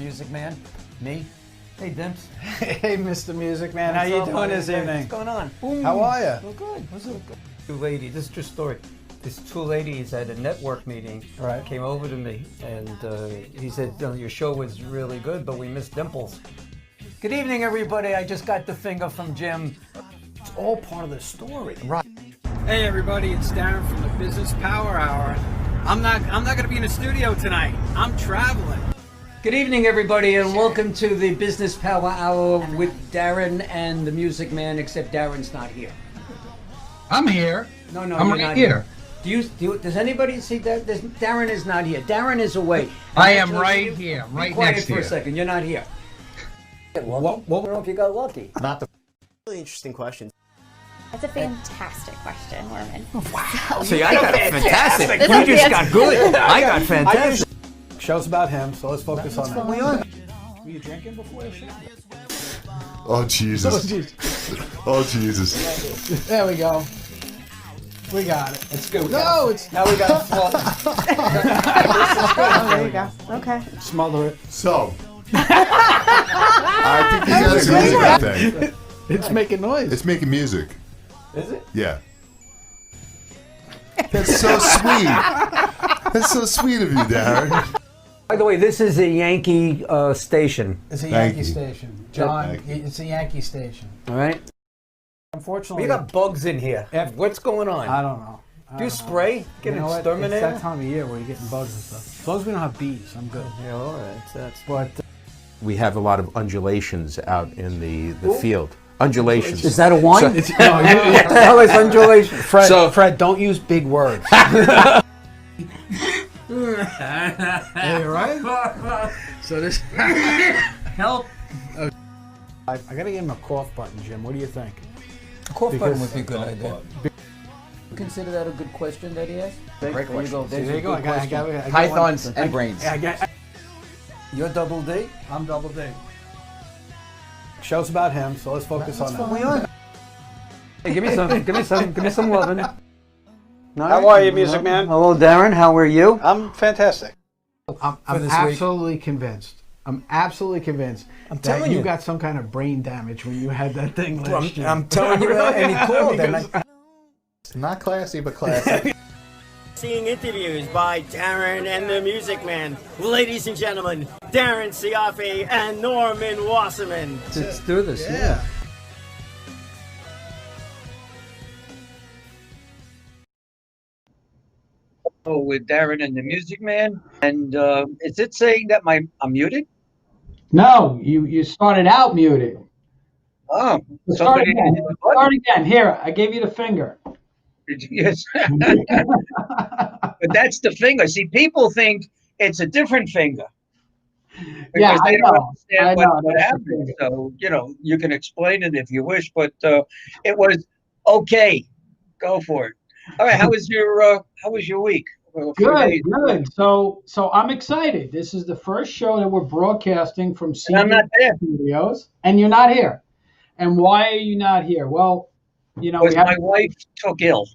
Music Man. Me. Hey, Dimps. Hey, Mr. Music Man, how you doing this evening? What's going on? How are you? Well, good. What's up? Two ladies. This is a true story. These two ladies at a network meeting came over to me, and he said, your show was really good, but we missed Dimples. Good evening, everybody. I just got the finger from Jim. It's all part of the story. Right. Hey, everybody, it's Darren from the Business Power Hour. I'm not going to be in the studio tonight. I'm traveling. Good evening, everybody, and welcome to the Business Power Hour with Darren and the Music Man, except Darren's not here. I'm here. No, I'm you're right not here. Does anybody see that? Darren is not here. Darren is away. I am right here, right quiet next to for you. a second. You're not here. What? I don't know if you got lucky. Not the really interesting question. That's a fantastic question, Norman. Wow. See, I got fantastic. You just got good. I got fantastic. Show's about him, so let's focus on that. On? Were you drinking before the show? Oh, Jesus. Oh, Jesus. There we go. We got it. It's good. No, it's... Now we got Oh, there you go. Okay. Smother it. So, I think you got a music thing. It's making noise. It's making music. Is it? Yeah. That's so sweet. That's so sweet of you, Darren. By the way, this is a Yankee station. It's a Thank Yankee you. station. John, Thank you. it's a Yankee station. All right. Unfortunately... We got bugs in here. What's going on? I don't know. Do you spray? Get an It's exterminator? that time of year where you're getting bugs and stuff. As long as we don't have bees, I'm good. Yeah, all right. That's... But... We have a lot of undulations out in the field. Undulations. Is that a wine? What What the hell is undulation? Fred, don't use big words. Hey, right? So this... Help. I gotta give him a cough button, Jim. What do you think? A cough Because- button would be a good idea. Consider that a good question that he asked? Great question. There you go. I got Pythons and brains. You're double D? I'm double D. Show's about him, so let's focus on that. Hey, give me some loving. How are you, Music Man? Hello, Darren. How are you? I'm fantastic. I'm this week. absolutely convinced. I'm absolutely convinced that telling you you. got some kind of brain damage when you had that thing last year. I'm telling you that, and he called. And Not classy, but classy. Seeing interviews by Darren and the Music Man. Ladies and gentlemen, Darren Siafi and Norman Wasserman. Let's do this. Yeah. With Darren and the Music Man. And is it saying that I'm muted? No, you started out muted. Oh, Start somebody again. hit the button. Start again. Here, I gave you the finger. Yes. But that's the finger. See, people think it's a different finger. Yeah, Because I they don't know. I understand know, what that's the happened. finger. So, you can explain it if you wish, but it was okay. Go for it. All right, how was your week? Well, a few Good, days. good. So I'm excited. This is the first show that we're broadcasting from And I'm not there. Studios, and you're not here. And why are you not here? Well, we Because have my wife took ill.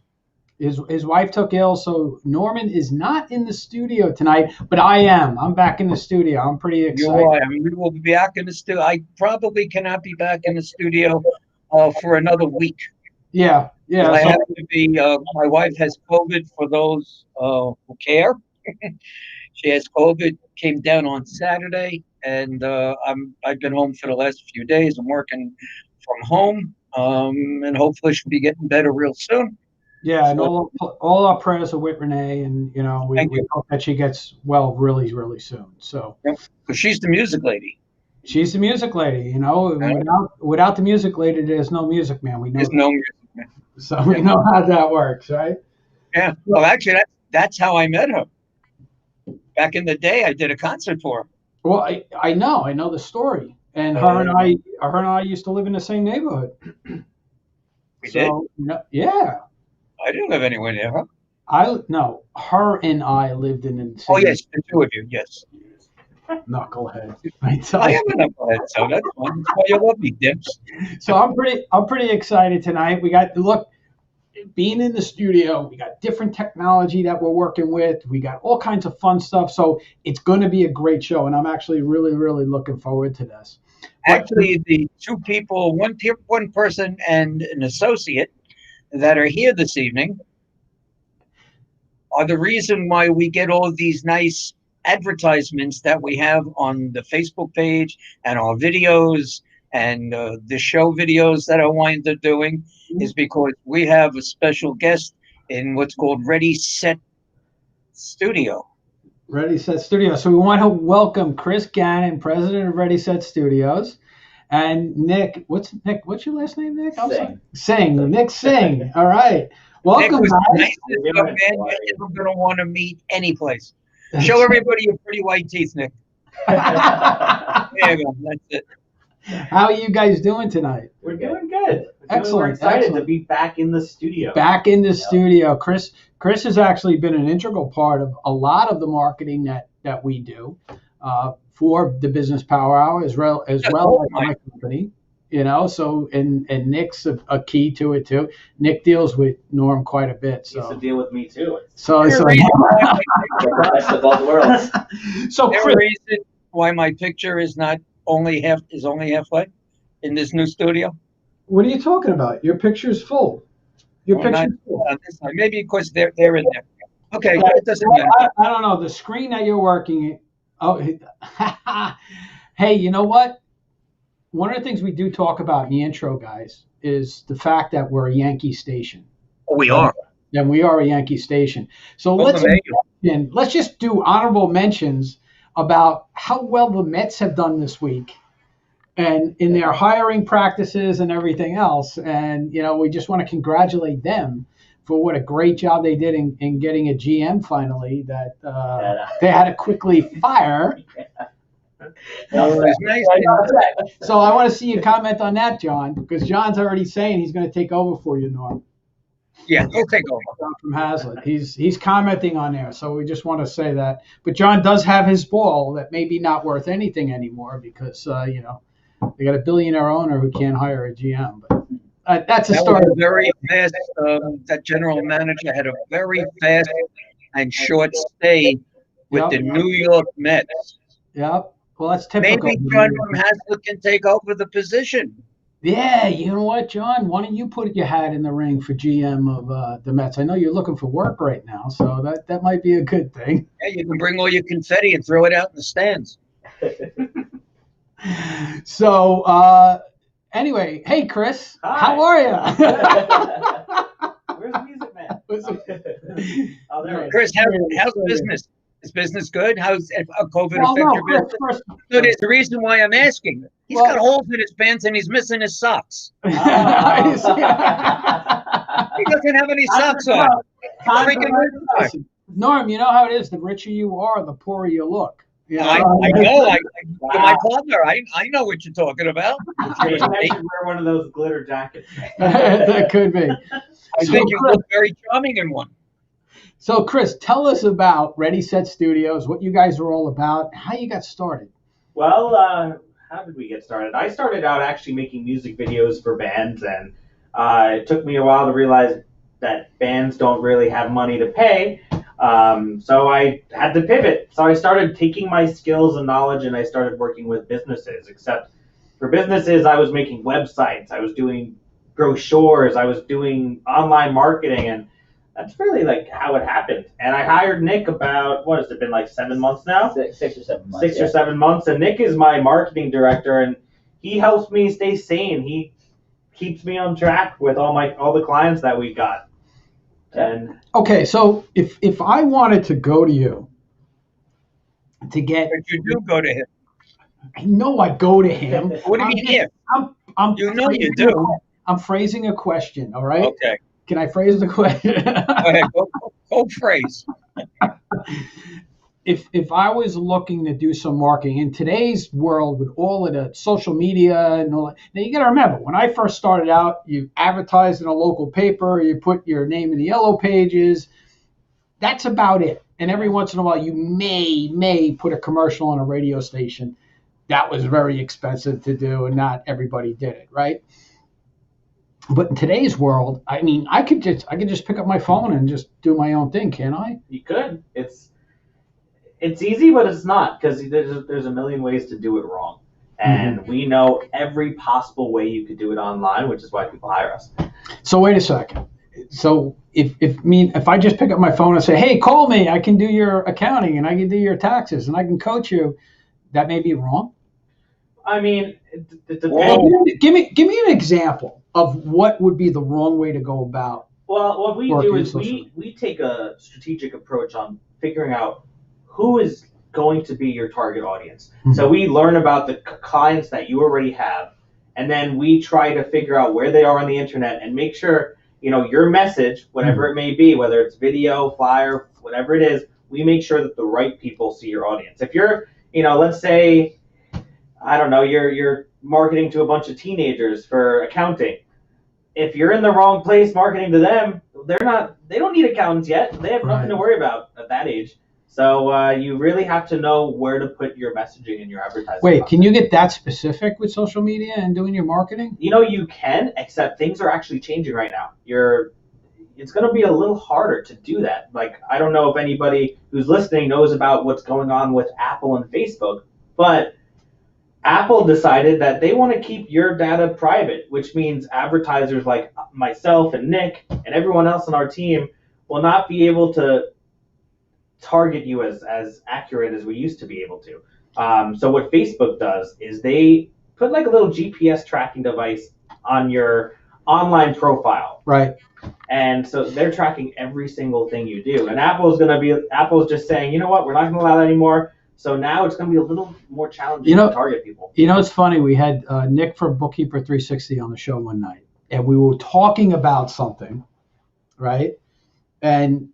his wife took ill, so Norman is not in the studio tonight, but I am. I'm back in the studio. I'm pretty excited. You are. I mean, we will be back in the studio. I probably cannot be back in the studio for another week. Yeah. I So, have to be. My wife has COVID. For those who care, she has COVID. Came down on Saturday, and I've been home for the last few days. I'm working from home, and hopefully she'll be getting better real soon. yeah, and all our prayers are with Renee, and we Thank you. hope that she gets well really, really soon. So Because she's the music lady. she's the music lady. Without the music lady, there's no Music Man. We know There's no music. Man. so we know how that works, right? Yeah. Well, actually, that's how I met her. Back in the day, I did a concert for her. Well, I know the story, and her and I used to live in the same neighborhood. We did. Yeah. I didn't live anywhere near her. Her and I lived in the same. Oh yes, the two of you. Yes. Knucklehead. I am a knucklehead, so that's fine. That's why you love me, Dimps. So I'm pretty excited tonight. We got look. being in the studio, we got different technology that we're working with. We got all kinds of fun stuff. So it's going to be a great show. And I'm actually really, really looking forward to this. Actually, the two people, one person and an associate that are here this evening are the reason why we get all of these nice advertisements that we have on the Facebook page and our videos and the show videos that I wind up doing is because we have a special guest in what's called Ready Set Studio. Ready Set Studio. So we want to welcome Chris Gannon, president of Ready Set Studios, and Nick. What's your last name, Nick? Singh. Nick Singh. All right. Welcome, Nick was guys. the nicest young man you're ever going to want to meet any place. Show everybody your pretty white teeth, Nick. There you go. That's it. How are you guys doing tonight? We're doing good. Excellent. We're excited excellent. to be back in the studio. Back in the studio. Chris has actually been an integral part of a lot of the marketing that we do for the Business Power Hour as well as my company. You know, so and Nick's a key to it too. Nick deals with Norm quite a bit. So he used to deal with me too. So best of both worlds. So Chris, reason why my picture is only halfway in this new studio. What are you talking about? Your picture's full. Your picture's full. This time. Maybe because they're in there. Okay, it doesn't matter. I don't know. The screen that you're working. Oh, hey, you know what? One of the things we do talk about in the intro, guys, is the fact that we're a Yankee station. We are. And we are a Yankee station. So let's just do honorable mentions about how well the Mets have done this week and in their hiring practices and everything else. And, you know, we just want to congratulate them for what a great job they did in getting a GM finally that they had to quickly fire. So I want to see you comment on that, John, because John's already saying he's going to take over for you, Norm. Yeah, he'll take over. John from Hazlitt. He's commenting on there, so we just want to say that. But John does have his ball that may be not worth anything anymore because you know, they got a billionaire owner who can't hire a GM. But that's a story. Very fast. That general manager had a very fast and short stay with the New York Mets. Yep. Well, that's typical. Maybe John from Hazlitt can take over the position. Yeah, you know what, John? Why don't you put your hat in the ring for GM of the Mets? I know you're looking for work right now, so that might be a good thing. Yeah, you can bring all your confetti and throw it out in the stands. So, anyway, hey, Chris. Hi. How are you? Where's the music man? Oh, there Chris, how's business? Is business good? How's COVID affect your business? So there's the reason why I'm asking. He's got holes in his pants and he's missing his socks. He doesn't have any socks on. Norm, you know how it is. The richer you are, the poorer you look. You know? I know. My partner, I know what you're talking about. I should wear one of those glitter jackets. That could be. I think you look very charming in one. So, Chris, tell us about Ready Set Studios, what you guys are all about, how you got started. Well, how did we get started? I started out actually making music videos for bands, and it took me a while to realize that bands don't really have money to pay. So I had to pivot. So I started taking my skills and knowledge, and I started working with businesses. Except for businesses, I was making websites, I was doing brochures, I was doing online marketing, and that's really like how it happened. And I hired Nick about, what has it been, like 7 months now? 6 or 7 months. 6 or 7 months. And Nick is my marketing director, and he helps me stay sane. He keeps me on track with all the clients that we got. And okay, so if I wanted to go to you to get, but you do go to him. I know I go to him. What do you mean if? You know you do. I'm phrasing a question. All right. Okay. Can I phrase the question? Go ahead. Go phrase. If I was looking to do some marketing in today's world with all of the social media and all that, now you got to remember, when I first started out, you advertised in a local paper, you put your name in the yellow pages. That's about it. And every once in a while, you may put a commercial on a radio station. That was very expensive to do, and not everybody did it, right? But in today's world, I mean, I could just pick up my phone and just do my own thing, can't I? You could. It's easy, but it's not, because there's a million ways to do it wrong, and we know every possible way you could do it online, which is why people hire us. So wait a second. So if I just pick up my phone and say, "Hey, call me. I can do your accounting and I can do your taxes and I can coach you," that may be wrong. I mean, it depends. Well, give me an example of what would be the wrong way to go about. Well, what we do is we take a strategic approach on figuring out who is going to be your target audience. So we learn about the clients that you already have, and then we try to figure out where they are on the internet and make sure, your message, whatever it may be, whether it's video, flyer, whatever it is, we make sure that the right people see your audience. If you're, let's say, I don't know, you're marketing to a bunch of teenagers for accounting. If you're in the wrong place marketing to them, they don't need accountants yet. They have nothing to worry about at that age. So you really have to know where to put your messaging and your advertising. Wait, can you get that specific with social media and doing your marketing? You can, except things are actually changing right now. It's going to be a little harder to do that. Like, I don't know if anybody who's listening knows about what's going on with Apple and Facebook, but Apple decided that they want to keep your data private, which means advertisers like myself and Nick and everyone else on our team will not be able to target you as accurate as we used to be able to. So what Facebook does is they put like a little GPS tracking device on your online profile. Right. And so they're tracking every single thing you do. And Apple's just saying, you know what, we're not going to allow that anymore. So now it's going to be a little more challenging to target people. It's funny. We had Nick from Bookkeeper 360 on the show one night, and we were talking about something, right? And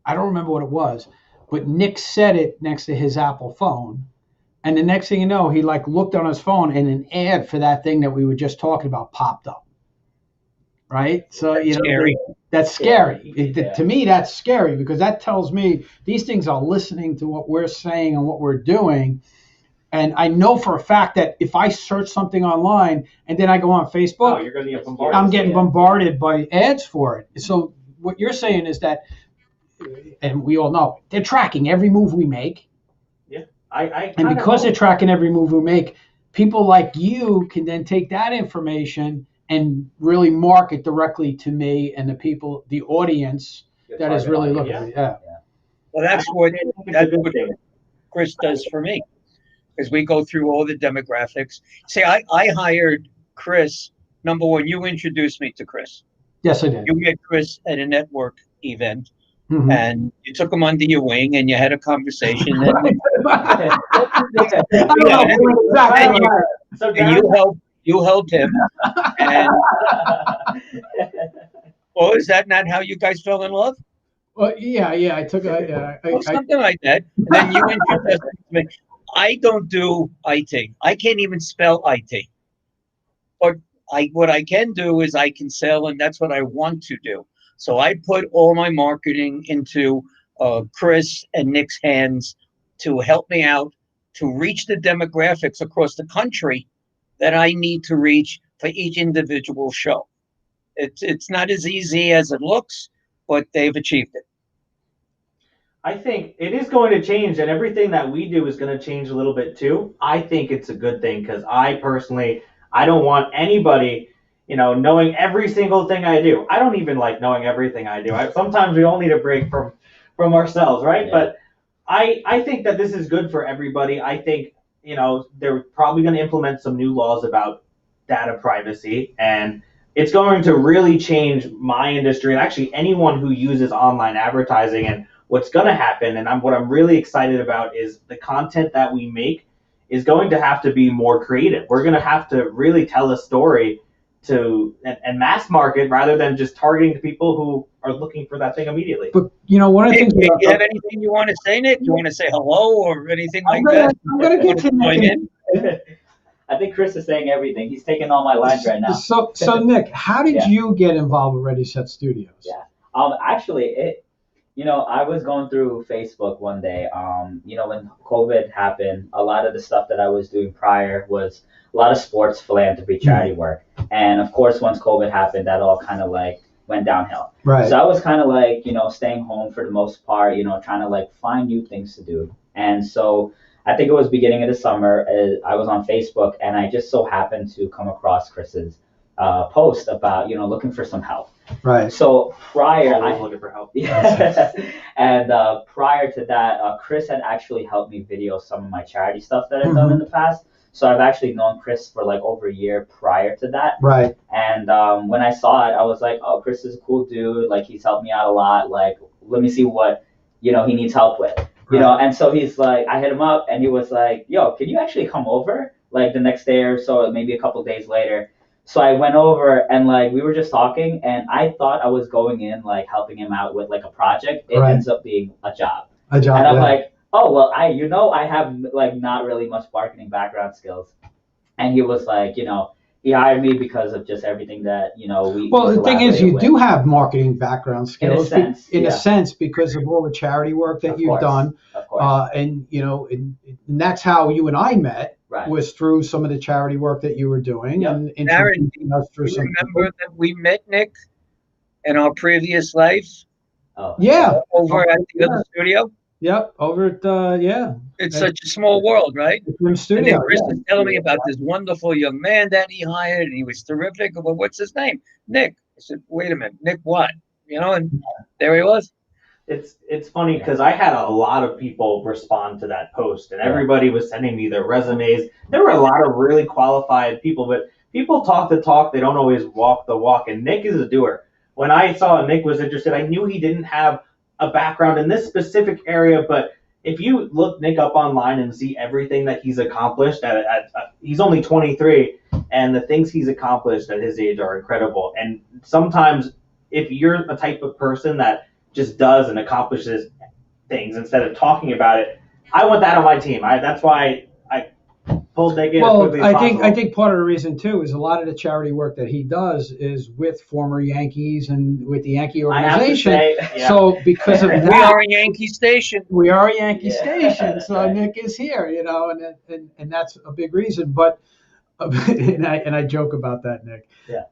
I don't remember what it was, but Nick said it next to his Apple phone. And the next thing you know, he looked on his phone and an ad for that thing that we were just talking about popped up. Right? So, that's scary. To me, that's scary, because that tells me these things are listening to what we're saying and what we're doing. And I know for a fact that if I search something online and then I go on Facebook, you're going to get bombarded. I'm getting bombarded by ads for it. So what you're saying is that, and we all know, they're tracking every move we make. Yeah. And because they're tracking every move we make, people like you can then take that information and really market directly to me and the audience that is really looking at it. Yeah. Well, that's what Chris does for me, because we go through all the demographics. See, I hired Chris. Number one, you introduced me to Chris. Yes, I did. You met Chris at a network event, and you took him under your wing, and you had a conversation. You helped him. And, well, is that not how you guys fell in love? Well, yeah. I took something like that. And then you introduced me. I don't do IT. I can't even spell IT. But what I can do is I can sell, and that's what I want to do. So I put all my marketing into Chris and Nick's hands to help me out to reach the demographics across the country that I need to reach for each individual show. It's not as easy as it looks, but they've achieved it. I think it is going to change, and everything that we do is going to change a little bit too. I think it's a good thing, because I don't want anybody, knowing every single thing I do. I don't even like knowing everything I do. Sometimes we all need a break from ourselves, right? Yeah. But I think that this is good for everybody. I think, they're probably going to implement some new laws about data privacy, and it's going to really change my industry and actually anyone who uses online advertising. And what's going to happen, and what I'm really excited about, is the content that we make is going to have to be more creative. We're going to have to really tell a story and mass market, rather than just targeting the people who are looking for that thing immediately. But one of the things. Do you have anything you want to say, Nick? You want to say hello or anything like that? I'm going to get to Nick. I think Chris is saying everything. He's taking all my lines right now. So Nick, how did you get involved with Ready Set Studios? Yeah. Actually, I was going through Facebook one day. When COVID happened, a lot of the stuff that I was doing prior was a lot of sports philanthropy charity work. And of course, once COVID happened, that all kind of like went downhill. Right. So I was kind of like, staying home for the most part, trying to like find new things to do. And so I think it was beginning of the summer. I was on Facebook and I just so happened to come across Chris's post about, looking for some help. Right. So prior, Always looking for help. Yeah. And prior to that, Chris had actually helped me video some of my charity stuff that I've done in the past. So I've actually known Chris for like over a year prior to that. Right. And when I saw it, I was like, oh, Chris is a cool dude. Like, he's helped me out a lot. Like, let me see what, he needs help with. And so he's like, I hit him up and he was like, yo, can you actually come over like the next day or so, maybe a couple days later? So I went over and like we were just talking and I thought I was going in like helping him out with like a project. It ends up being a job. A job. And I'm like, oh well, I have like not really much marketing background skills. And he was like, he hired me because of just everything that, we. Well, the thing is, you with. do have marketing background skills in a sense because of all the charity work that you've done. Of course. And that's how you and I met. Right. Was through some of the charity work that you were doing. Yep. And Darren, us through you remember that we met, Nick, in our previous lives? Oh. Yeah. Over at the other studio? Yep. Over at, It's such a small world, right? The studio. And then Chris was telling me about this wonderful young man that he hired, and he was terrific. Well, what's his name? Nick. I said, wait a minute, Nick what? And there he was. It's funny because I had a lot of people respond to that post, and everybody was sending me their resumes. There were a lot of really qualified people, but people talk the talk, they don't always walk the walk. And Nick is a doer. When I saw Nick was interested, I knew he didn't have a background in this specific area, but if you look Nick up online and see everything that he's accomplished, he's only 23, and the things he's accomplished at his age are incredible. And sometimes if you're a type of person that just does and accomplishes things instead of talking about it, I want that on my team. That's why I pulled Nick in as quickly as possible. I think part of the reason too is a lot of the charity work that he does is with former Yankees and with the Yankee organization. I have to say, So because of that, We are a Yankee station. we are a Yankee station. So Nick is here, and that's a big reason. But and I joke about that, Nick. Yeah.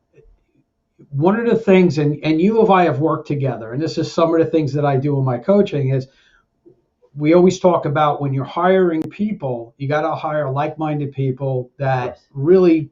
One of the things, and you and I have worked together, and this is some of the things that I do in my coaching, is we always talk about when you're hiring people, you got to hire like-minded people that really,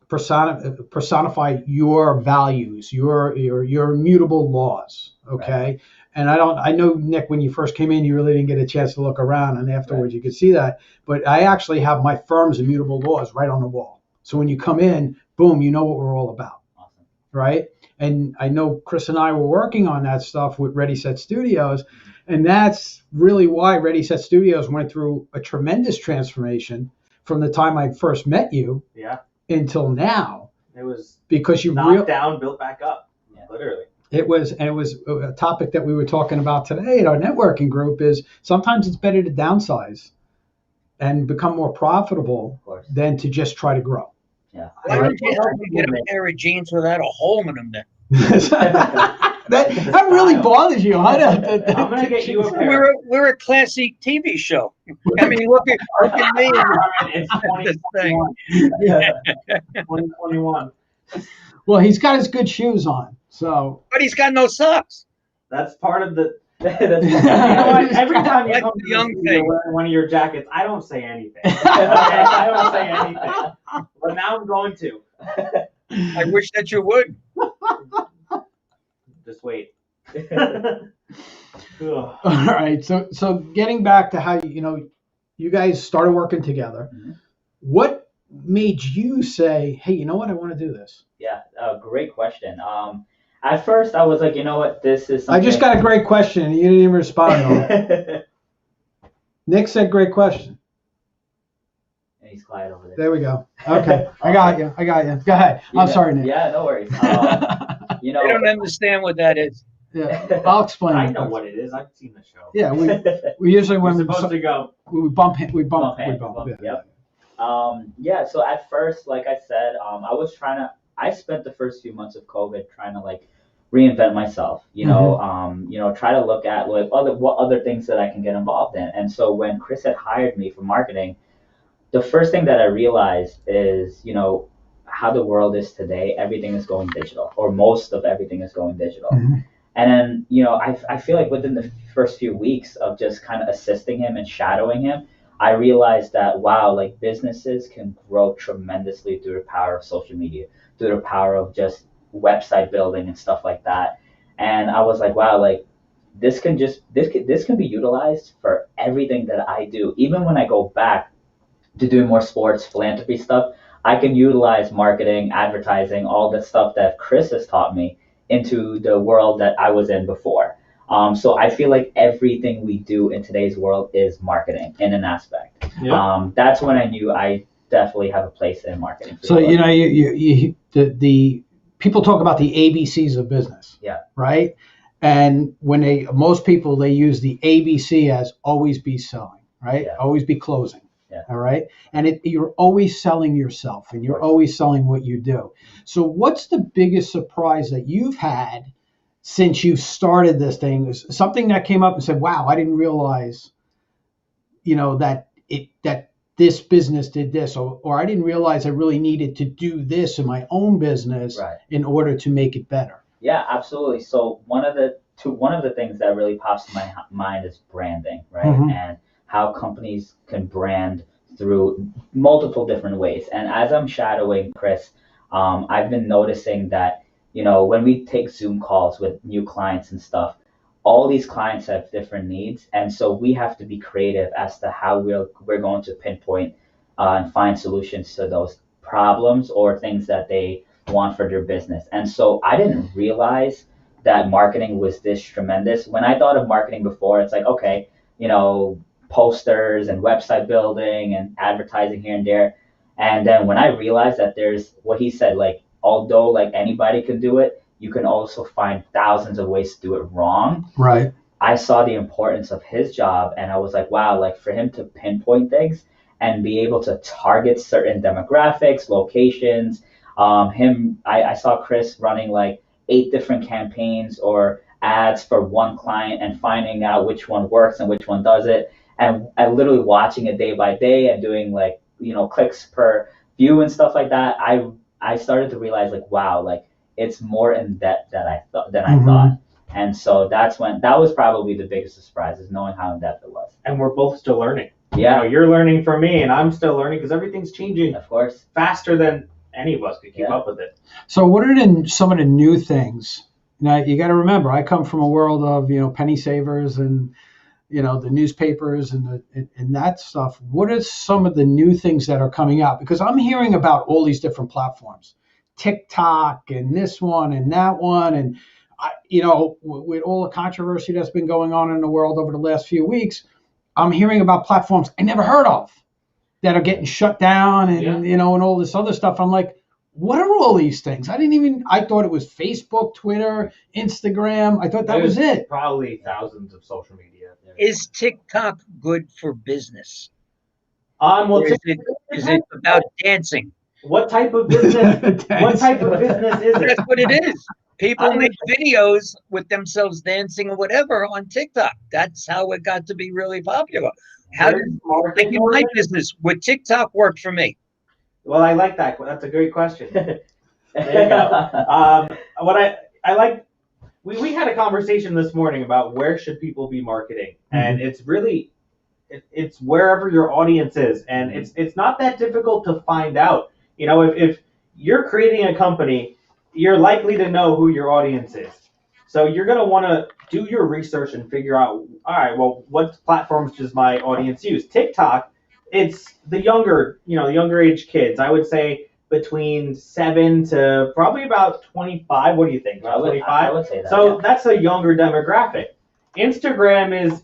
personify your values, your immutable laws. Okay. Right. And I know, Nick, when you first came in, you really didn't get a chance to look around, and afterwards you could see that. But I actually have my firm's immutable laws right on the wall. So when you come in, boom, you know what we're all about. Awesome. Right? And I know Chris and I were working on that stuff with Ready Set Studios, and that's really why Ready Set Studios went through a tremendous transformation from the time I first met you until now. It was because you knocked down, built back up, literally. It was a topic that we were talking about today at our networking group is sometimes it's better to downsize and become more profitable than to just try to grow. Yeah. Why did you help me get a pair of jeans without a hole in them then? that really bothers you, huh? I'm gonna get you a pair. We're a classic TV show. I mean, look at me. It's 2021. Well, he's got his good shoes on, so. But he's got no socks. That's part of the. Every time you come to young thing wearing one of your jackets, I don't say anything. I don't say anything. But now I'm going to. I wish that you would. Just wait. All right. So getting back to how you guys started working together. Mm-hmm. What made you say, "Hey, you know what? I want to do this"? Yeah, great question. At first, I was like, you know what, this is something... I just got a great question, and you didn't even respond on Nick said, great question. And he's quiet over there. There we go. Okay. I got you. Go ahead. I'm sorry, Nick. Yeah, no worries. I don't understand what that is. Yeah, I'll explain. I know what it is. I've seen the show. Yeah, we usually when we're supposed to go. We bump. Yeah. So at first, like I said, I spent the first few months of COVID trying to like reinvent myself, try to look at like what other things that I can get involved in. And so when Chris had hired me for marketing, the first thing that I realized is, how the world is today, everything is going digital, or most of everything is going digital. And then, I feel like within the first few weeks of just kind of assisting him and shadowing him, I realized that, wow, like businesses can grow tremendously through the power of social media, through the power of just website building and stuff like that. And I was like, wow, like this can be utilized for everything that I do. Even when I go back to doing more sports philanthropy stuff, I can utilize marketing, advertising, all the stuff that Chris has taught me into the world that I was in before. So I feel like everything we do in today's world is marketing in an aspect. Yep. That's when I knew I definitely have a place in marketing. So the people talk about the ABCs of business. Yeah. Right. And when most people they use the ABC as always be selling, right? Yeah. Always be closing. Yeah. All right. And you're always selling yourself and you're always selling what you do. So what's the biggest surprise that you've had since you've started this thing? Something that came up and said, wow, I didn't realize, that this business did this, or I didn't realize I really needed to do this in my own business in order to make it better. Yeah, absolutely. So one of the things that really pops in my mind is branding, right? Mm-hmm. And how companies can brand through multiple different ways. And as I'm shadowing Chris, I've been noticing that, when we take Zoom calls with new clients and stuff, all these clients have different needs. And so we have to be creative as to how we're going to pinpoint and find solutions to those problems or things that they want for their business. And so I didn't realize that marketing was this tremendous. When I thought of marketing before, it's like, okay, posters and website building and advertising here and there. And then when I realized that there's what he said, like, although like anybody can do it, you can also find thousands of ways to do it wrong. Right. I saw the importance of his job and I was like, wow, like for him to pinpoint things and be able to target certain demographics, locations. I saw Chris running like 8 different campaigns or ads for one client and finding out which one works and which one doesn't. And I literally watching it day by day and doing like, clicks per view and stuff like that. I started to realize like, wow, like it's more in depth than I thought. And so that was probably the biggest surprise, is knowing how in depth it was. And we're both still learning. Yeah. You're learning from me and I'm still learning because everything's changing. Of course. Faster than any of us could keep up with it. So what are some of the new things? Now you got to remember, I come from a world of, penny savers and, the newspapers and that stuff. What are some of the new things that are coming out? Because I'm hearing about all these different platforms, TikTok and this one and that one. And, with all the controversy that's been going on in the world over the last few weeks, I'm hearing about platforms I never heard of that are getting shut down and, and all this other stuff. I'm like, what are all these things? I thought it was Facebook, Twitter, Instagram. I thought that was it. Probably thousands of social media. Is TikTok good for business? Is it about dancing? What type of business? What type of business is it? That's what it is. People make videos with themselves dancing or whatever on TikTok. That's how it got to be really popular. How did my business with TikTok work for me? Well, I like that. That's a great question. There you go. What I like, we had a conversation this morning about where should people be marketing, and it's really, it's wherever your audience is, and it's not that difficult to find out. If you're creating a company, you're likely to know who your audience is. So you're going to want to do your research and figure out, all right, well, what platforms does my audience use? TikTok, it's the younger age kids. I would say between 7 to probably about 25. What do you think? About 25? I would say that. So that's a younger demographic. Instagram is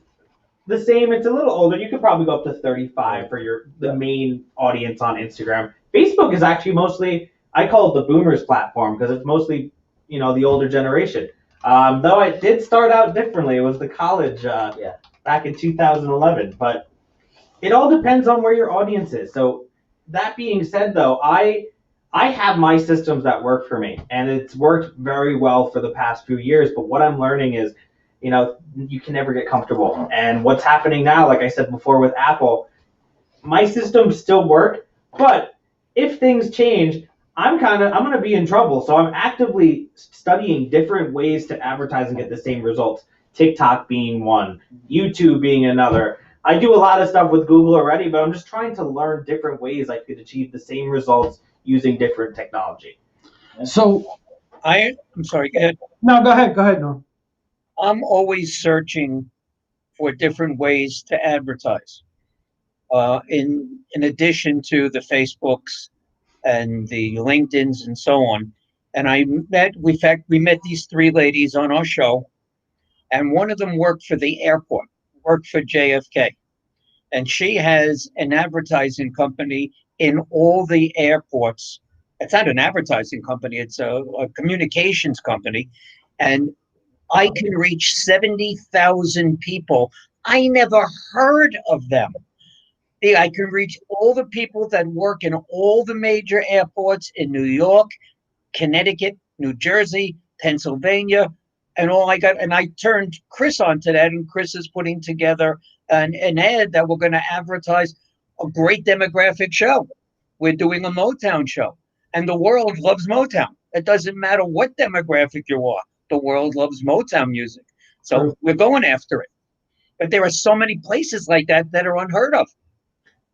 the same. It's a little older. You could probably go up to 35 for the main audience on Instagram. Facebook is actually mostly, I call it the boomers platform because it's mostly, the older generation. Though it did start out differently. It was the college back in 2011. But it all depends on where your audience is. So that being said, though, I I have my systems that work for me, and it's worked very well for the past few years. But what I'm learning is, you can never get comfortable. And what's happening now, like I said before with Apple, my systems still work, but if things change, I'm going to be in trouble. So I'm actively studying different ways to advertise and get the same results. TikTok being one, YouTube being another. I do a lot of stuff with Google already, but I'm just trying to learn different ways I could achieve the same results using different technology. So I'm sorry, go ahead. No, go ahead, Norm. I'm always searching for different ways to advertise. In addition to the Facebooks and the LinkedIns and so on. And we met these three ladies on our show, and one of them worked for the airport, worked for JFK. And she has an advertising company in all the airports. It's not an advertising company, it's a communications company. And I can reach 70,000 people. I never heard of them. I can reach all the people that work in all the major airports in New York, Connecticut, New Jersey, Pennsylvania, and all I got. And I turned Chris onto that, and Chris is putting together an ad that we're going to advertise a great demographic show. We're doing a Motown show, and the world loves Motown. It doesn't matter what demographic you are. The world loves Motown music. So we're going after it. But there are so many places like that that are unheard of.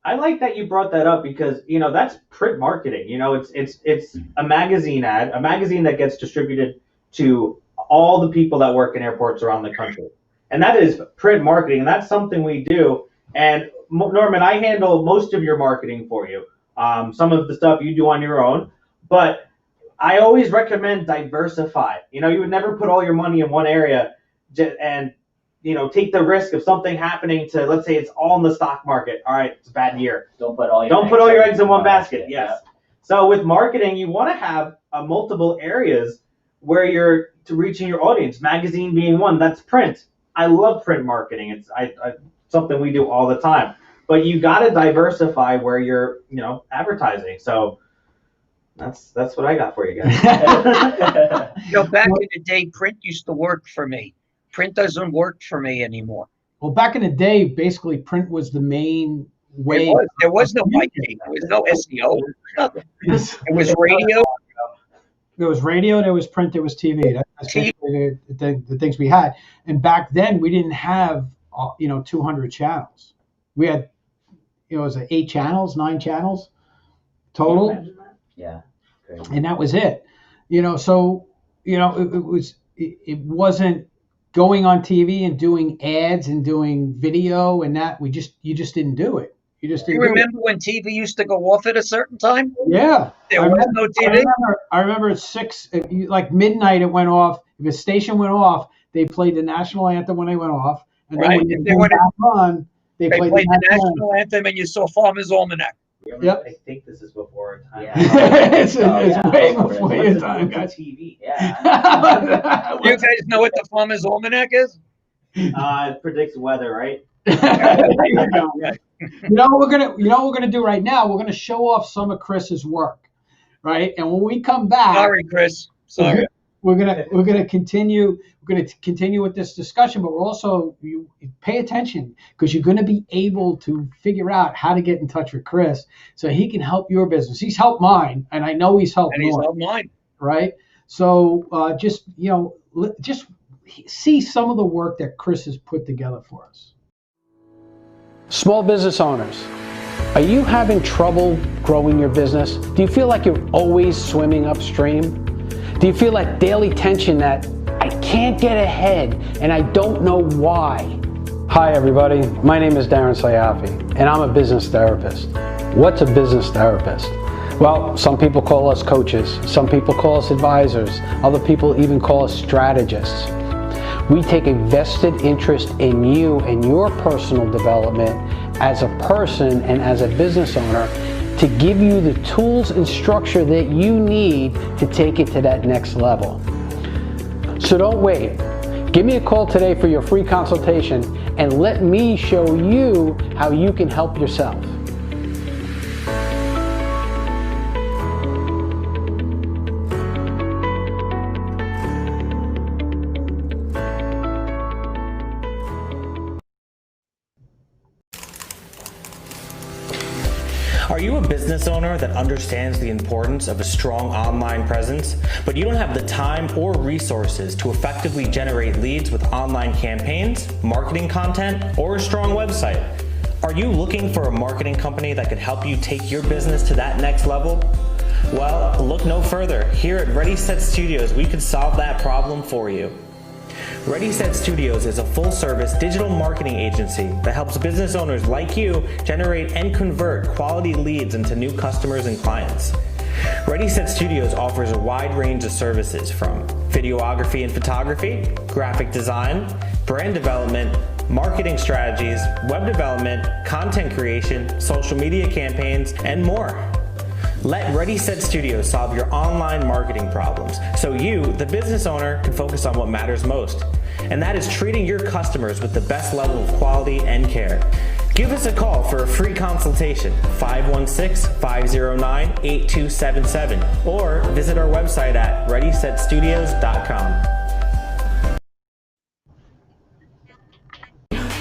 I like that you brought that up because, that's print marketing. It's a magazine ad, a magazine that gets distributed to all the people that work in airports around the country. And that is print marketing. And that's something we do. And Norman, I handle most of your marketing for you. Some of the stuff you do on your own, but I always recommend diversify. You would never put all your money in one area and take the risk of something happening to, let's say it's all in the stock market. All right, it's a bad year. Don't put all your eggs in one basket. Yes. Yeah. So with marketing, you want to have multiple areas where you're reaching your audience. Magazine being one. That's print. I love print marketing. It's something we do all the time. But you got to diversify where you're, advertising. So that's what I got for you guys. Back in the day, print used to work for me. Print doesn't work for me anymore. Well, back in the day, basically print was the main way. There was no marketing. There was no SEO. Nothing. It was radio. There was radio, there was print, there was TV. That's basically the things we had. And back then, we didn't have 200 channels. We had, was it 8 channels, 9 channels total? Yeah. Crazy. And that was it. So it wasn't going on TV and doing ads and doing video and that. You just didn't do it. You remember when TV used to go off at a certain time? Yeah. There was no TV. I remember at 6, like midnight, it went off. If a station went off, they played the national anthem when they went off. And then when they went back on, they played the national anthem, and you saw Farmer's Almanac. Yep. I think this is before our time. Yeah. it's way before your time, guys. TV. Yeah. You guys know what the Farmer's Almanac is? It predicts weather, right? You know what we're gonna do right now? We're gonna show off some of Chris's work, right? And when we come back, sorry, Chris. Sorry. We're gonna continue with this discussion, but we're also pay attention because you're gonna be able to figure out how to get in touch with Chris so he can help your business. He's helped mine, and I know he's helped mine. Right? So just see some of the work that Chris has put together for us. Small business owners, are you having trouble growing your business? Do you feel like you're always swimming upstream? Do you feel that daily tension that I can't get ahead and I don't know why? Hi everybody, my name is Darren Sayafi and I'm a business therapist. What's a business therapist? Well, some people call us coaches, some people call us advisors, other people even call us strategists. We take a vested interest in you and your personal development as a person and as a business owner to give you the tools and structure that you need to take it to that next level. So don't wait. Give me a call today for your free consultation and let me show you how you can help yourself. Are you a business owner that understands the importance of a strong online presence, but you don't have the time or resources to effectively generate leads with online campaigns, marketing content, or a strong website? Are you looking for a marketing company that could help you take your business to that next level? Well, look no further. Here at Ready Set Studios, we can solve that problem for you. Ready Set Studios is a full-service digital marketing agency that helps business owners like you generate and convert quality leads into new customers and clients. Ready Set Studios offers a wide range of services from videography and photography, graphic design, brand development, marketing strategies, web development, content creation, social media campaigns, and more. Let Ready Set Studios solve your online marketing problems so you, the business owner, can focus on what matters most. And that is treating your customers with the best level of quality and care. Give us a call for a free consultation, 516-509-8277, or visit our website at readysetstudios.com.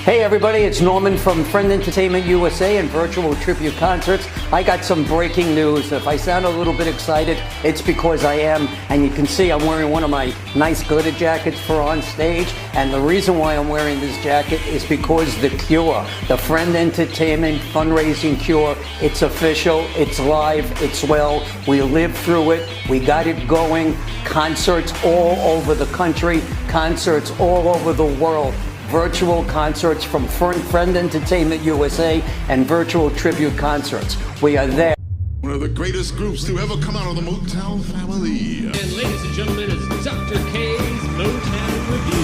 Hey everybody, it's Norman from Friend Entertainment USA and Virtual Tribute Concerts. I got some breaking news. If I sound a little bit excited, it's because I am. And you can see I'm wearing one of my nice glitter jackets for on stage. And the reason why I'm wearing this jacket is because the Cure, the Friend Entertainment Fundraising Cure, it's official, it's live, it's well. We lived through it, we got it going. Concerts all over the country, concerts all over the world. Virtual concerts from Friend Entertainment USA and Virtual Tribute Concerts. We are there. One of the greatest groups to ever come out of the Motown family. And ladies and gentlemen, it's Dr. K's Motown Review.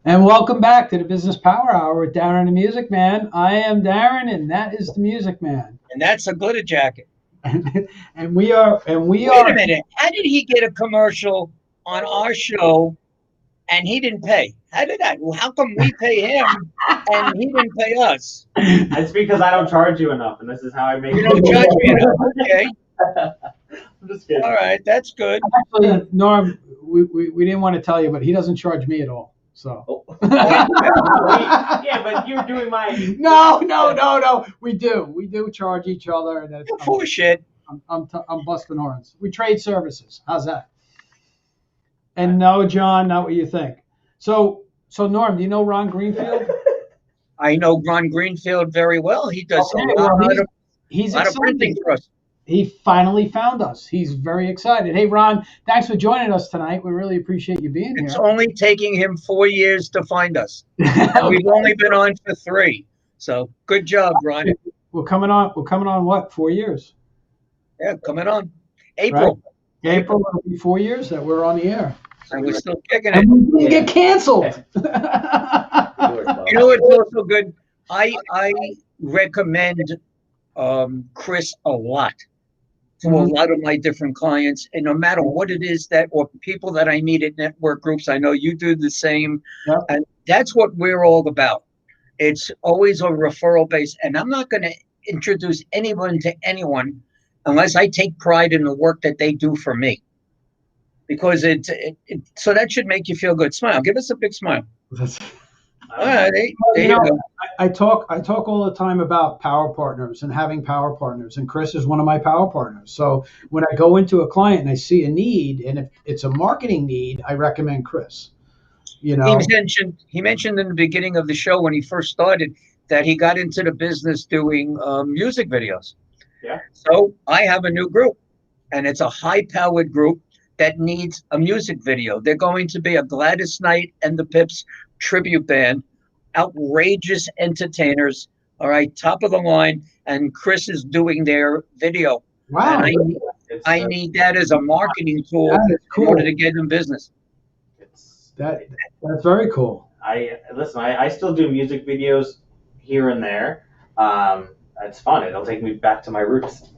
And welcome back to the Business Power Hour with Darren the Music Man. I am Darren, and that is the Music Man. And that's a glitter jacket. and we are. Wait a minute. How did he get a commercial on our show and he didn't pay? How did that? Well, how come we pay him and he didn't pay us? It's because I don't charge you enough, and this is how I make. You don't charge me enough. Okay. I'm just kidding. All right, that's good. Actually, Norm, we didn't want to tell you, but he doesn't charge me at all. So. Yeah, but you're doing my. No. We do charge each other, and that's bullshit. I'm busting horns. We trade services. How's that? And no, John, not what you think. So Norm, do you know Ron Greenfield? I know Ron Greenfield very well. He does a lot of printing for us. He finally found us. He's very excited. Hey, Ron, thanks for joining us tonight. We really appreciate you being here. It's only taking him 4 years to find us. And we've only been on for 3. So good job, Ron. We're coming on what, 4 years? Yeah, coming on. April. Right? April will be 4 years that we're on the air. And we're still kicking it. And we didn't get canceled. You know what's also good? I recommend Chris a lot to a lot of my different clients, and no matter what it is that, or people that I meet at network groups, I know you do the same, and that's what we're all about. It's always a referral base, and I'm not going to introduce anyone to anyone unless I take pride in the work that they do for me, because so that should make you feel good. Smile. Give us a big smile. All right, there you go. I talk all the time about power partners and having power partners, and Chris is one of my power partners. So when I go into a client and I see a need, and if it's a marketing need, I recommend Chris. You know, he mentioned in the beginning of the show when he first started that he got into the business doing music videos. Yeah. So I have a new group, and it's a high-powered group that needs a music video. They're going to be a Gladys Knight and the Pips tribute band, outrageous entertainers, all right, top of the line, and Chris is doing their video. Wow. And I need that as a marketing tool in order to get them business. That's very cool. I still do music videos here and there. It's fun. It'll take me back to my roots.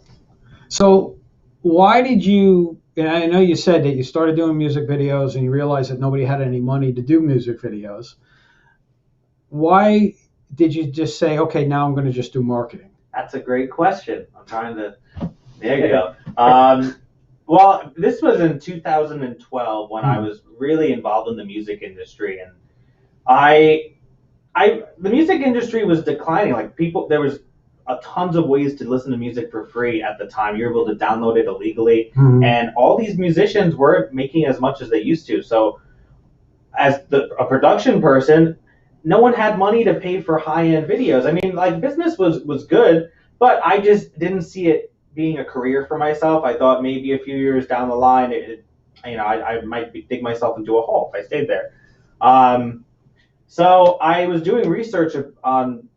So why did you, and I know you said that you started doing music videos and you realized that nobody had any money to do music videos. Why did you just say, okay, now I'm going to just do marketing? That's a great question. I'm trying to, there you go. Well, this was in 2012 when I was really involved in the music industry, and the music industry was declining. Like there was tons of ways to listen to music for free at the time. You're able to download it illegally, and all these musicians weren't making as much as they used to. So, as a production person, no one had money to pay for high-end videos. I mean, like, business was good, but I just didn't see it being a career for myself. I thought maybe a few years down the line, I might dig myself into a hole if I stayed there. So I was doing research on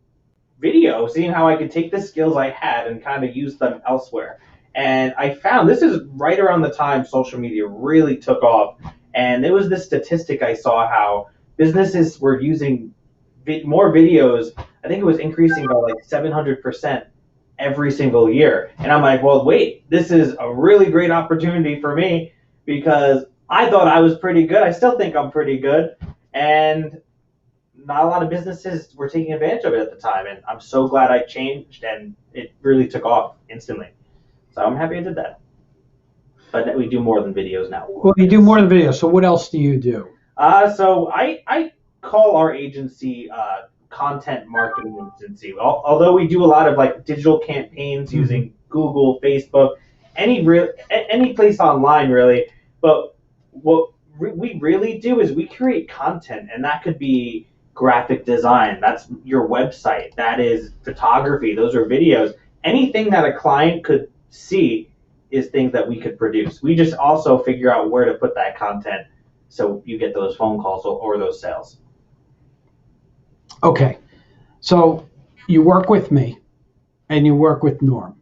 video, seeing how I could take the skills I had and kind of use them elsewhere. And I found, this is right around the time social media really took off. And there was this statistic I saw how businesses were using more videos. I think it was increasing by like 700% every single year. And I'm like, well, wait, this is a really great opportunity for me, because I thought I was pretty good. I still think I'm pretty good. And not a lot of businesses were taking advantage of it at the time. And I'm so glad I changed, and it really took off instantly. So I'm happy I did that. But we do more than videos now. Well, you do more than videos. So what else do you do? So I call our agency content marketing agency. Although we do a lot of like digital campaigns using Google, Facebook, any place online really. But what we really do is we create content, and that could be graphic design. That's your website. That is photography. Those are videos. Anything that a client could see is things that we could produce. We just also figure out where to put that content so you get those phone calls or those sales. Okay, so you work with me and you work with Norm.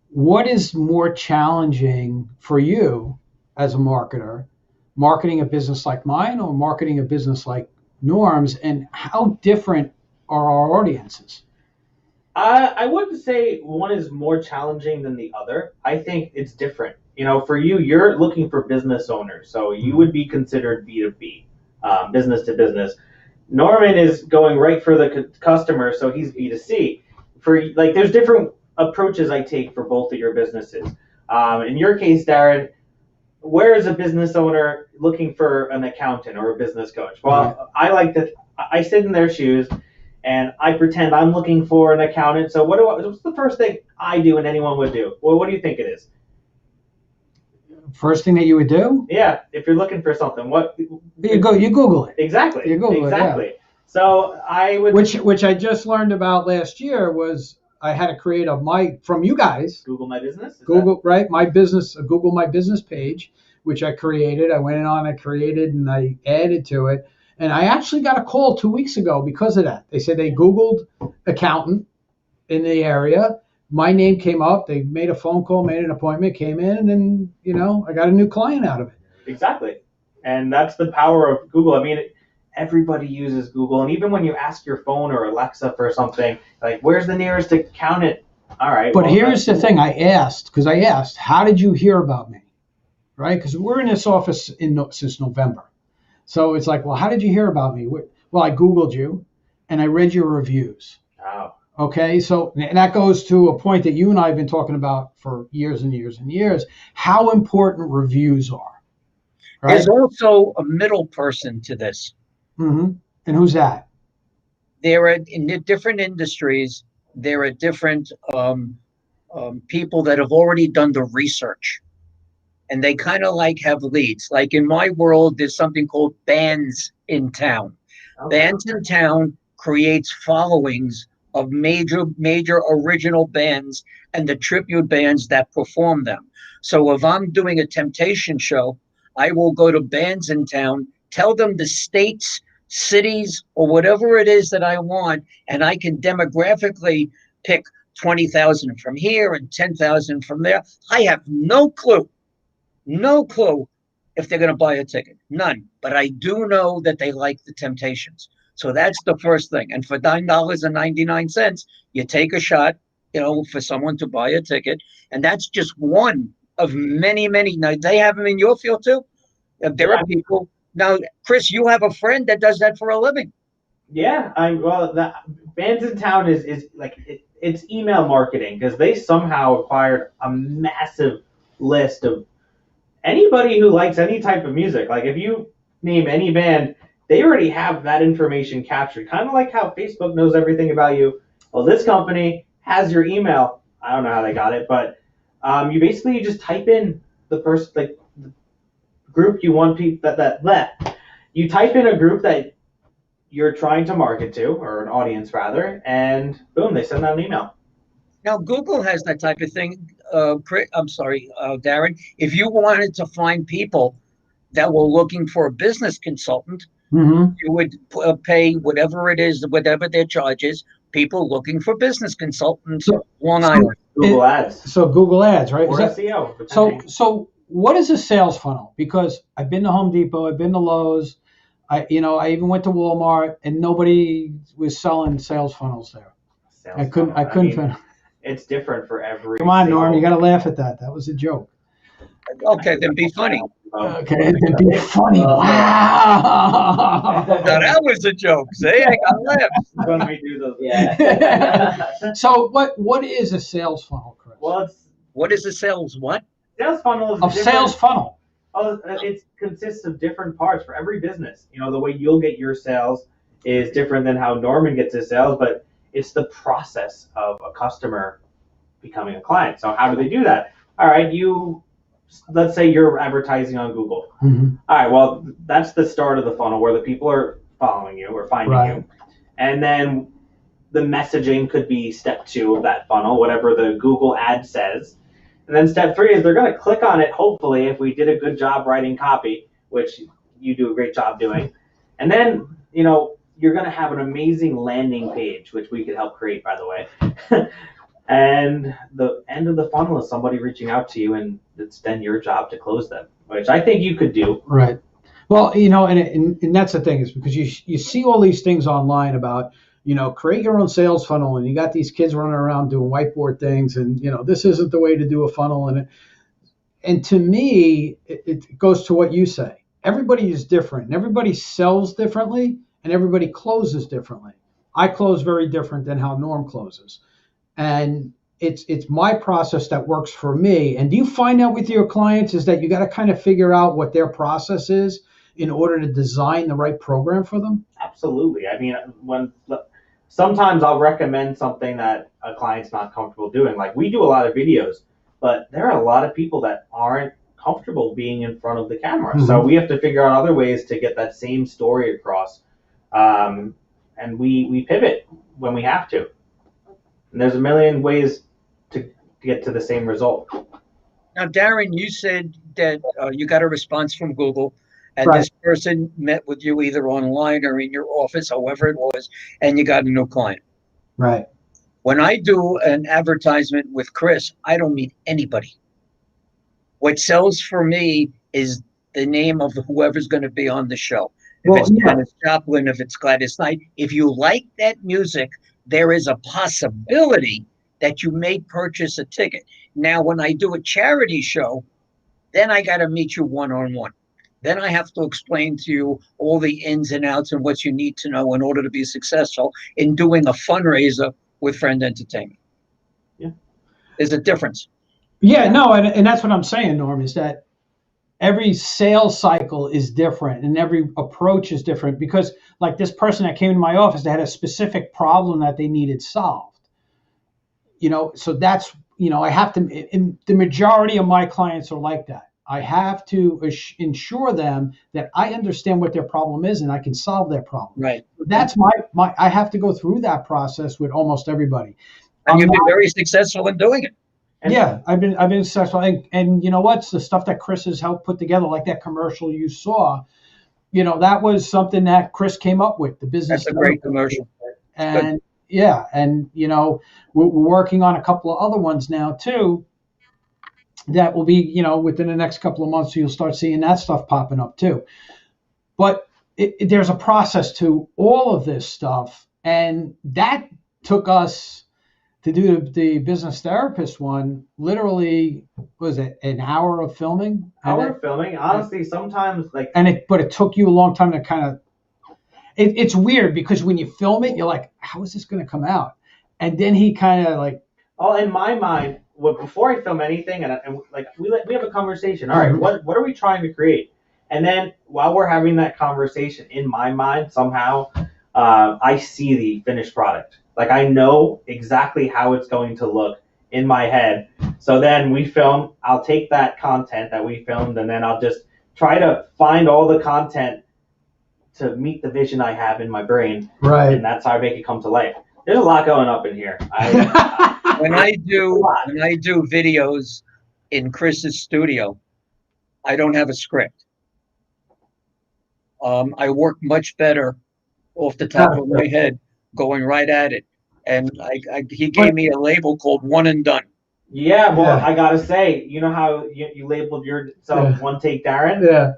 What is more challenging for you as a marketer, marketing a business like mine or marketing a business like Norm's, and how different are our audiences? I wouldn't say one is more challenging than the other. I think it's different. For you, you're looking for business owners, so you would be considered B2B, business to business. Norman is going right for the customer, so he's B2C. There's different approaches I take for both of your businesses. In your case, Darren, where is a business owner looking for an accountant or a business coach? Well, I sit in their shoes and I pretend I'm looking for an accountant. So what's the first thing I do and anyone would do? Well, what do you think it is? First thing that you would do? Yeah, if you're looking for something, you Google it. Exactly. You Google exactly. It, yeah. So I would, which I just learned about last year was I had to create from you guys. Google My Business. My business, Google My Business page, which I created. I went on, I created, and I added to it. And I actually got a call 2 weeks ago because of that. They said they Googled accountant in the area. My name came up. They made a phone call, made an appointment, came in, and then, I got a new client out of it. Exactly. And that's the power of Google. I mean, everybody uses Google. And even when you ask your phone or Alexa for something, like, where's the nearest accountant? All right. But here's the thing. I asked, how did you hear about me? Right? Because we're in this office since November. So it's like, well, how did you hear about me? Well, I Googled you, and I read your reviews. Wow. Okay, so and that goes to a point that you and I have been talking about for years and years and years, how important reviews are. Right? There's also a middle person to this. Mm-hmm. And who's that? There are, in the different industries, there are different people that have already done the research. And they kind of have leads. Like in my world, there's something called Bands in Town. Okay. Bands in Town creates followings of major original bands and the tribute bands that perform them. So if I'm doing a Temptation show, I will go to Bands in Town, tell them the states, cities, or whatever it is that I want, and I can demographically pick 20,000 from here and 10,000 from there. I have no clue if they're going to buy a ticket. None. But I do know that they like the Temptations. So that's the first thing. And for $9.99, you take a shot, for someone to buy a ticket. And that's just one of many, many. Now, they have them in your field too. There are people. Now, Chris, you have a friend that does that for a living. Yeah, the Bands in Town is like it's email marketing, because they somehow acquired a massive list of anybody who likes any type of music. Like if you name any band, they already have that information captured. Kind of like how Facebook knows everything about you. Well, this company has your email. I don't know how they got it, but you just type in the first the group you want people that you type in a group that you're trying to market to, or an audience rather, and boom, they send out an email. Now, Google has that type of thing. Darren, if you wanted to find people that were looking for a business consultant, you would pay whatever it is, whatever their charge is, people looking for business consultants, Long Island. Google Ads. So Google Ads, right? Or SEO. So what is a sales funnel? Because I've been to Home Depot, I've been to Lowe's, I even went to Walmart, and nobody was selling sales funnels there. I couldn't. It's different for every. Come on, Norm, you got to laugh at that. That was a joke. Okay, then be funny. Okay, then be funny. Wow. Now that was a joke. See, I got laughs. When we do those, yeah. So what is a sales funnel, Chris? Well, what is a sales what? Sales funnel is a sales funnel. Oh, it consists of different parts for every business. The way you'll get your sales is different than how Norman gets his sales, but it's the process of a customer becoming a client. So how do they do that? All right, let's say you're advertising on Google. Mm-hmm. All right, well, that's the start of the funnel where the people are following you or finding you. And then the messaging could be step 2 of that funnel, whatever the Google ad says. And then step 3 is they're going to click on it, hopefully, if we did a good job writing copy, which you do a great job doing. And then, you're going to have an amazing landing page, which we could help create, by the way. And the end of the funnel is somebody reaching out to you, and it's then your job to close them, which I think you could do. Right. Well, and that's the thing, is because you see all these things online about, create your own sales funnel, and you got these kids running around doing whiteboard things, and this isn't the way to do a funnel. And to me, it goes to what you say. Everybody is different, and everybody sells differently, and everybody closes differently. I close very different than how Norm closes, and it's my process that works for me. And do you find out with your clients is that you got to kind of figure out what their process is in order to design the right program for them? Absolutely. I mean, sometimes I'll recommend something that a client's not comfortable doing. Like, we do a lot of videos, but there are a lot of people that aren't comfortable being in front of the camera. Mm-hmm. So we have to figure out other ways to get that same story across. And we pivot when we have to. And there's a million ways to get to the same result. Now, Darren, you said that you got a response from Google, and this person met with you either online or in your office, however it was, and you got a new client. Right. When I do an advertisement with Chris, I don't meet anybody. What sells for me is the name of whoever's going to be on the show. If it's Janis Joplin, if it's Gladys Knight, if you like that music, there is a possibility that you may purchase a ticket. Now, when I do a charity show, then I got to meet you one-on-one. Then I have to explain to you all the ins and outs and what you need to know in order to be successful in doing a fundraiser with Friend Entertainment. Yeah. There's a difference. Yeah, no, and that's what I'm saying, Norm, is that every sales cycle is different and every approach is different, because like this person that came to my office, they had a specific problem that they needed solved. So that's, I have to, the majority of my clients are like that. I have to ensure them that I understand what their problem is and I can solve their problem. Right. That's my I have to go through that process with almost everybody. And you've been very successful in doing it. Yeah, I've been successful, and you know what's the stuff that Chris has helped put together, like that commercial you saw. That was something that Chris came up with. The business. That's a great commercial. And yeah, and we're working on a couple of other ones now too. that will be, within the next couple of months, so you'll start seeing that stuff popping up too. But there's a process to all of this stuff, and that took us to do the business therapist one. Literally, was it an hour of filming? Honestly, sometimes but it took you a long time to kind of. It's weird because when you film it, you're like, how is this going to come out? And then he kind of like. Oh, in my mind, before I film anything, and we have a conversation. All right, what are we trying to create? And then while we're having that conversation, in my mind, somehow, I see the finished product. Like I know exactly how it's going to look in my head. So then we film. I'll take that content that we filmed, and then I'll just try to find all the content to meet the vision I have in my brain. Right. And that's how I make it come to life. There's a lot going up in here. When I do videos in Chris's studio, I don't have a script. I work much better off the top of my head, going right at it. And he gave me a label called One and Done. Yeah, well, I gotta say, you know how you labeled yourself One Take Darren? Yeah.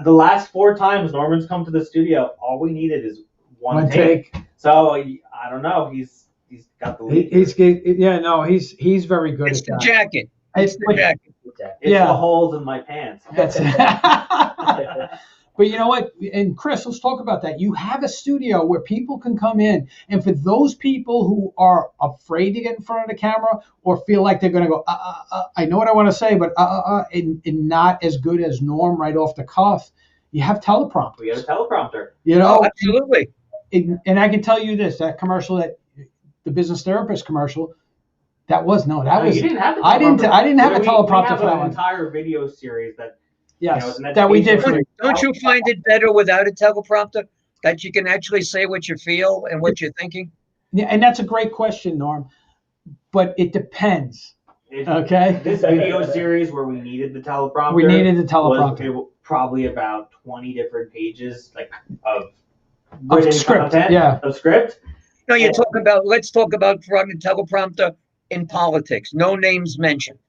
The last 4 times Norman's come to the studio, all we needed is one take. So I don't know. He's got the lead. He's very good. It's at the that. jacket. It's the jacket. It's the holes in my pants. That's it. But you know what? And Chris, let's talk about that. You have a studio where people can come in, and for those people who are afraid to get in front of the camera or feel like they're going to go, I know what I want to say, but and not as good as Norm right off the cuff, you have teleprompters. We have a teleprompter. Absolutely. And I can tell you this: that commercial, that the business therapist commercial, you didn't have the teleprompter. I didn't have a teleprompter for that one. We have an entire video series that. Yes, that we did. Don't you find it better without a teleprompter, that you can actually say what you feel and what you're thinking? Yeah, and that's a great question, Norm. But it depends. Okay. This video series where we needed the teleprompter. Was probably about 20 different pages of script. Content, of script. No, let's talk about from the teleprompter in politics. No names mentioned.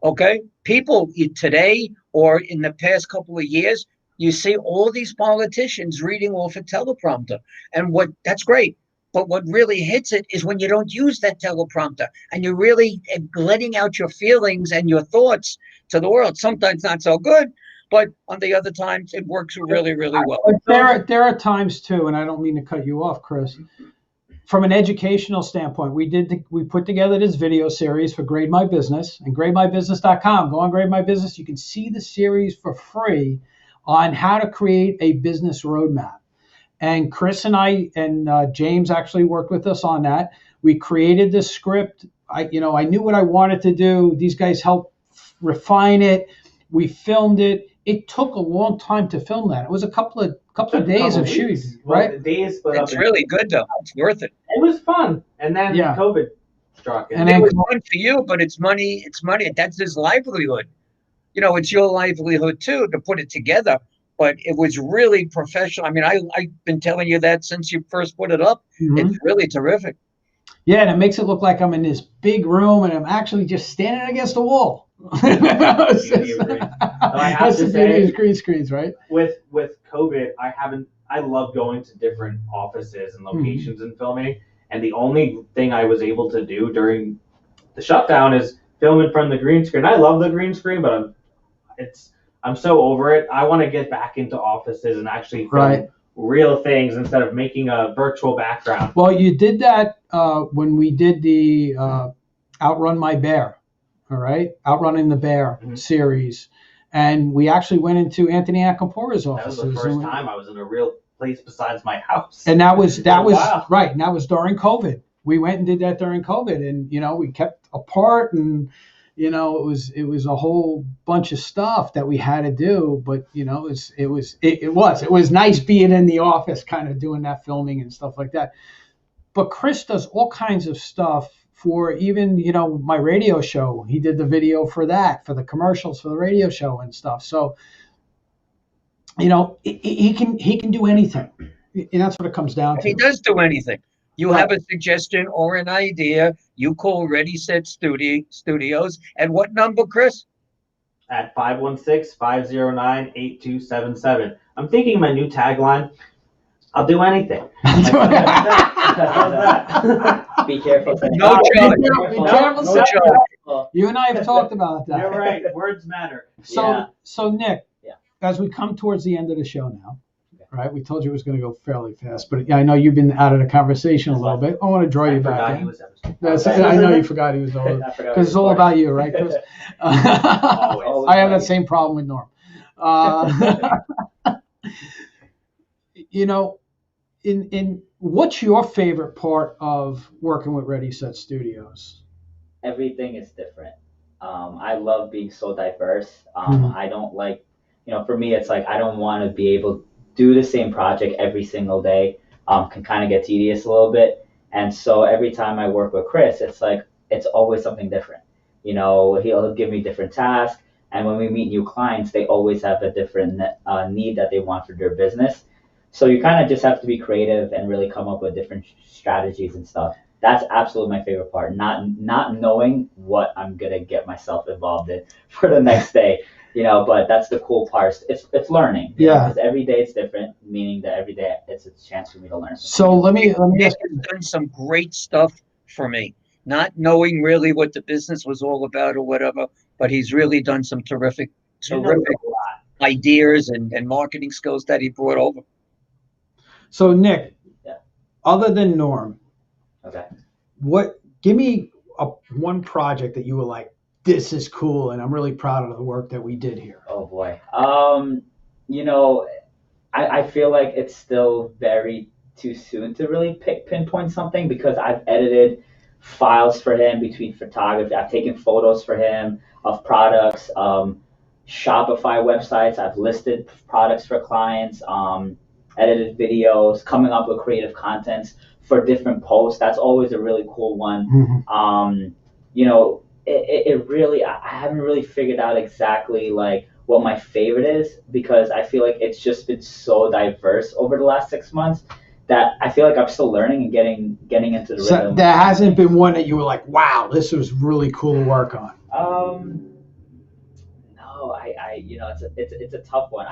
Okay, people today or in the past couple of years, you see all these politicians reading off a teleprompter, and that's great. But what really hits it is when you don't use that teleprompter and you're really letting out your feelings and your thoughts to the world. Sometimes not so good, but on the other times it works really, really well. There are times too, and I don't mean to cut you off, Chris. From an educational standpoint, we put together this video series for Grade My Business and grademybusiness.com. Go on Grade My Business. You can see the series for free on how to create a business roadmap. And Chris and I and James actually worked with us on that. We created this script. I knew what I wanted to do. These guys helped refine it. We filmed it. It took a long time to film that. It was a couple of days of shooting, right? It's really good though. It's worth it. It was fun, and then COVID struck. And it was fun for you, but it's money. It's money. That's his livelihood. It's your livelihood too to put it together. But it was really professional. I mean, I've been telling you that since you first put it up. Mm-hmm. It's really terrific. Yeah, and it makes it look like I'm in this big room and I'm actually just standing against a wall. That's the beauty of green screens, right? With COVID, I love going to different offices and locations and filming. And the only thing I was able to do during the shutdown is film in front of the green screen. I love the green screen, but I'm so over it. I want to get back into offices and actually film real things instead of making a virtual background. Well, you did that when we did the Outrun My Bear. All right, Outrunning the Bear series, and we actually went into Anthony Acampora's office. That was the first time I was in a real place besides my house. And that was right. And that was during COVID. We went and did that during COVID, and we kept apart, and it was a whole bunch of stuff that we had to do. But it was nice being in the office, kind of doing that filming and stuff like that. But Chris does all kinds of stuff. For even, my radio show, he did the video for that, for the commercials for the radio show and stuff. So, he can do anything. And that's what it comes down to. He does do anything. You have a suggestion or an idea, you call Ready Set Studios. And what number, Chris? at 516-509-8277. I'm thinking of my new tagline. I'll do anything. Be careful. No charge. Be careful. No charge. You and I have talked about that. You're right. Words matter. So Nick, Yeah. as we come towards the end of the show now, right? We told you it was going to go fairly fast, but I know you've been out of the conversation a little bit. I want to draw you back in. I know you forgot he was over because it's all about you, right, Chris? I have that same problem with Norm. You know, in what's your favorite part of working with Ready Set Studios? Everything is different. I love being so diverse. I don't like, for me, it's like I don't want to be able to do the same project every single day. Can kind of get tedious a little bit. And so every time I work with Chris, it's like it's always something different. He'll give me different tasks. And when we meet new clients, they always have a different need that they want for their business. So you kind of just have to be creative and really come up with different strategies and stuff. That's absolutely my favorite part. Not knowing what I'm gonna get myself involved in for the next day, But that's the cool part. It's learning. Because every day it's different, meaning that every day it's a chance for me to learn. So let me Nick has done some great stuff for me. Not knowing really what the business was all about or whatever, but he's really done some terrific ideas and marketing skills that he brought over. So Nick, other than Norm, okay, give me one project that you were like, this is cool, and I'm really proud of the work that we did here. Oh boy, I feel like it's still very too soon to really pinpoint something because I've edited files for him between photography. I've taken photos for him of products, Shopify websites. I've listed products for clients, edited videos, coming up with creative contents for different posts. That's always a really cool one. It really, I haven't really figured out exactly like what my favorite is because I feel like it's just been so diverse over the last 6 months that I feel like I'm still learning and getting into the rhythm. There hasn't been one that you were like, wow, this was really cool to work on. No, it's a tough one.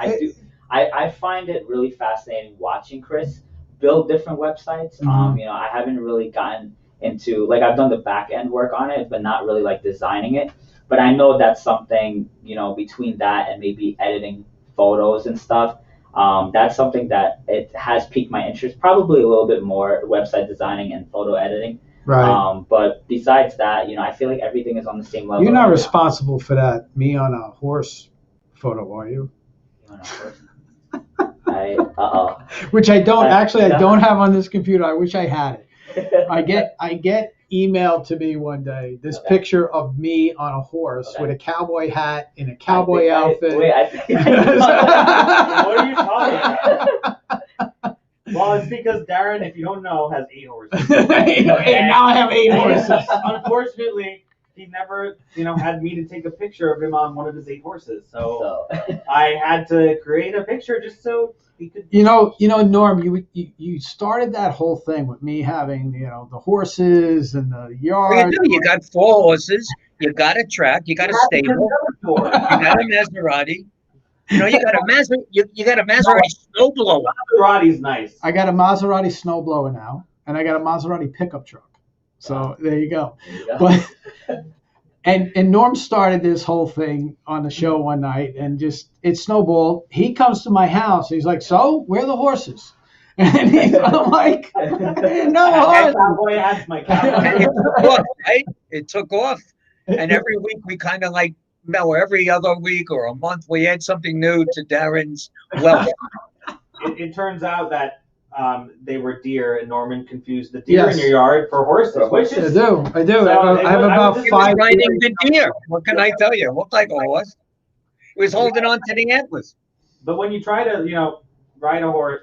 I find it really fascinating watching Chris build different websites. I haven't really gotten into, like, I've done the back end work on it, but not really like designing it. But I know that's something, between that and maybe editing photos and stuff, that's something that it has piqued my interest, probably a little bit more, website designing and photo editing. Right. But besides that, I feel like everything is on the same level. You're not responsible for that, me on a horse photo, are you? Which I don't I don't have on this computer. I wish I had it. I get emailed to me one day this picture of me on a horse with a cowboy hat in a cowboy outfit. What are you talking about? Well, it's because Darren, if you don't know, has 8 horses. Now I have 8 horses. Unfortunately, he never, had me to take a picture of him on one of his 8 horses. So I had to create a picture just so he could. Norm, you started that whole thing with me having, the horses and the yard. Well, you got 4 horses. You got a track. You got a stable. You got a Maserati. You got a Maserati snowblower. Maserati's nice. I got a Maserati snowblower now, and I got a Maserati pickup truck. So there you go. But and Norm started this whole thing on the show one night, and just it snowballed. He comes to my house. And he's like, "So, where are the horses?" And I'm like, "No horses." That's my cowboy. It took off, right? It took off, and every week we kind of like. No, every other week or a month we add something new to Darren's wealth. It turns out that they were deer, and Norman confused the deer in your yard for horses. Which is, I do. So I have about 5 riding the deer. What can I tell you? It looked like a horse. He was holding on to the antlers. But when you try to, ride a horse,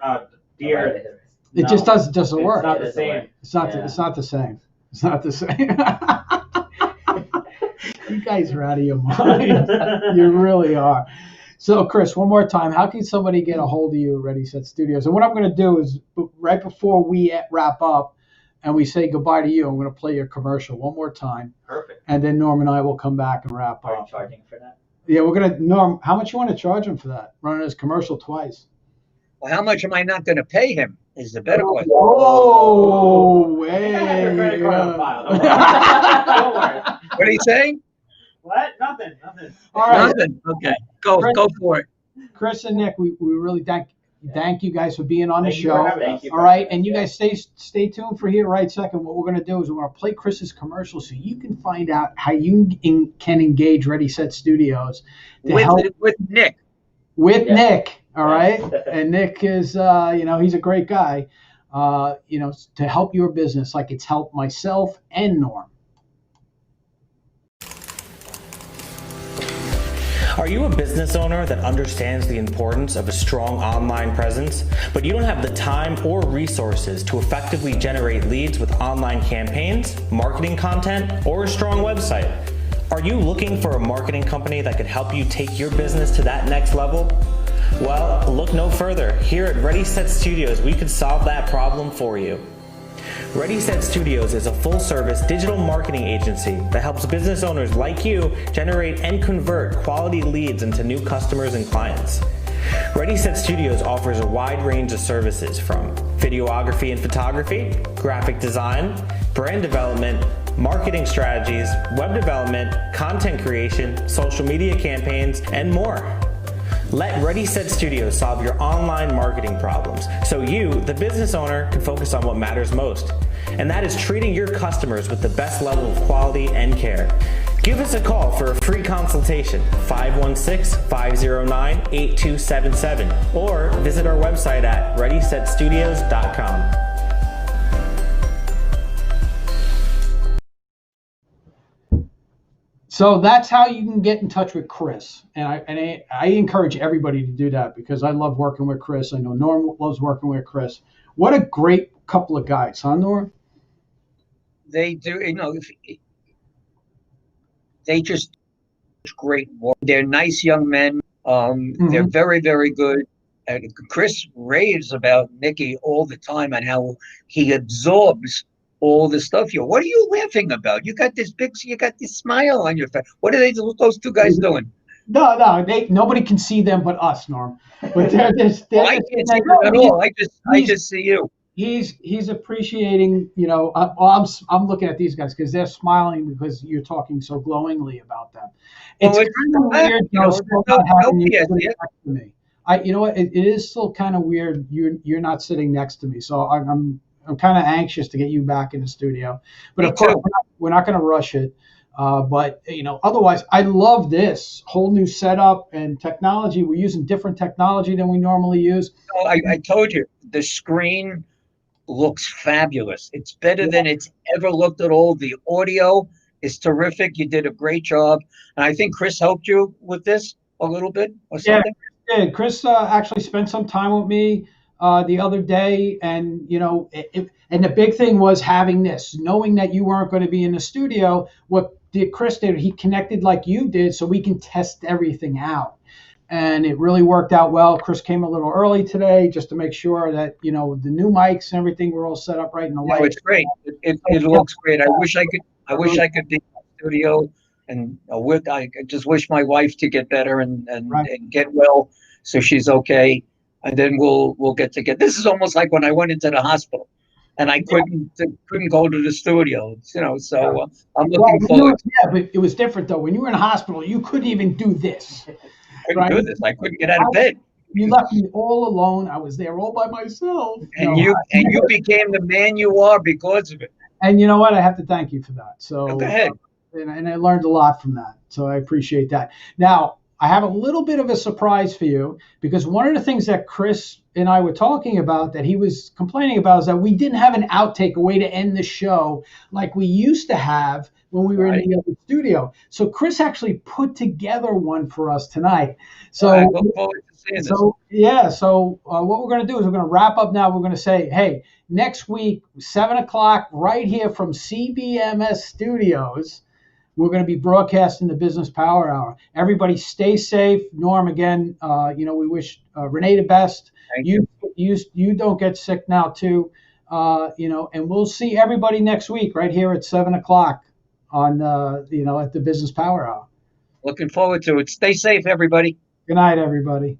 deer, it just doesn't work. It's not the same. It's not the same. It's not the same. You guys are out of your mind. You really are. So, Chris, one more time, how can somebody get a hold of you at Ready Set Studios? And what I'm going to do is right before we wrap up and we say goodbye to you, I'm going to play your commercial one more time. Perfect. And then Norm and I will come back and wrap Are you up. charging for that? Yeah, we're gonna Norm. How much you want to charge him for that? Running his commercial twice. Well, how much am I not going to pay him is the better question. Oh, way. What are you saying? What? Nothing. All right. Nothing. Okay, go for it. Chris and Nick, we really thank you guys for being on the Thank you for show. having us. All right, and you guys stay tuned for here right second. What we're going to do is we're going to play Chris's commercial so you can find out how you can engage Ready Set Studios to help with Nick. With Nick, all right, and Nick is he's a great guy, to help your business like it's helped myself and Norm. Are you a business owner that understands the importance of a strong online presence, but you don't have the time or resources to effectively generate leads with online campaigns, marketing content, or a strong website? Are you looking for a marketing company that could help you take your business to that next level? Well, look no further. Here at Ready Set Studios, we could solve that problem for you. Ready Set Studios is a full-service digital marketing agency that helps business owners like you generate and convert quality leads into new customers and clients. Ready Set Studios offers a wide range of services from videography and photography, graphic design, brand development, marketing strategies, web development, content creation, social media campaigns, and more. Let Ready Set Studios solve your online marketing problems so you, the business owner, can focus on what matters most. And that is treating your customers with the best level of quality and care. Give us a call for a free consultation, 516-509-8277, or visit our website at readysetstudios.com. So that's how you can get in touch with Chris, and I encourage everybody to do that because I love working with Chris. I know Norm loves working with Chris. What a great couple of guys, huh, Norm? They do, they just great work. They're nice young men. They're very, very good. Chris raves about Nicky all the time and how he absorbs all the stuff. What are you laughing about? You got this smile on your face. What are those two guys doing? No, nobody can see them but us, Norm. But they're just, I can't see them at all. I just see you. He's appreciating, I'm looking at these guys because they're smiling because you're talking so glowingly about them. It's kind of weird, not having you sitting next to me. You know what? It is still kind of weird. You're not sitting next to me, so I'm kind of anxious to get you back in the studio. But of course, we're not going to rush it. But otherwise, I love this whole new setup and technology. We're using different technology than we normally use. No, I told you the screen looks fabulous. It's better than it's ever looked at all. The audio is terrific. You did a great job. And I think Chris helped you with this a little bit or something. Yeah, Chris actually spent some time with me the other day. And, and the big thing was having this, knowing that you weren't going to be in the studio. What Chris did, he connected like you did so we can test everything out. And it really worked out well. Chris came a little early today just to make sure that, the new mics and everything were all set up right in the light. It's great. It looks great. I wish I could be in the studio and I just wish my wife to get better and get well so she's okay. And then we'll get together. This is almost like when I went into the hospital and I couldn't go to the studio, so I'm looking forward. Yeah, but it was different though. When you were in the hospital, you couldn't even do this. Couldn't do this. I couldn't get out of bed. You left me all alone. I was there all by myself. And you became the man you are because of it. And you know what? I have to thank you for that. So go ahead. And I learned a lot from that. So I appreciate that. Now, I have a little bit of a surprise for you because one of the things that Chris and I were talking about that he was complaining about is that we didn't have an outtake, a way to end the show like we used to have when we were in the other studio. So Chris actually put together one for us tonight. So, I look forward to seeing this. So what we're going to do is we're going to wrap up now. We're going to say, hey, next week, 7 o'clock, right here from CBMS Studios, we're going to be broadcasting the Business Power Hour. Everybody stay safe. Norm, again, we wish Renee the best. You don't get sick now too, and we'll see everybody next week right here at 7 o'clock on, at the Business Power Hour. Looking forward to it. Stay safe, everybody. Good night, everybody.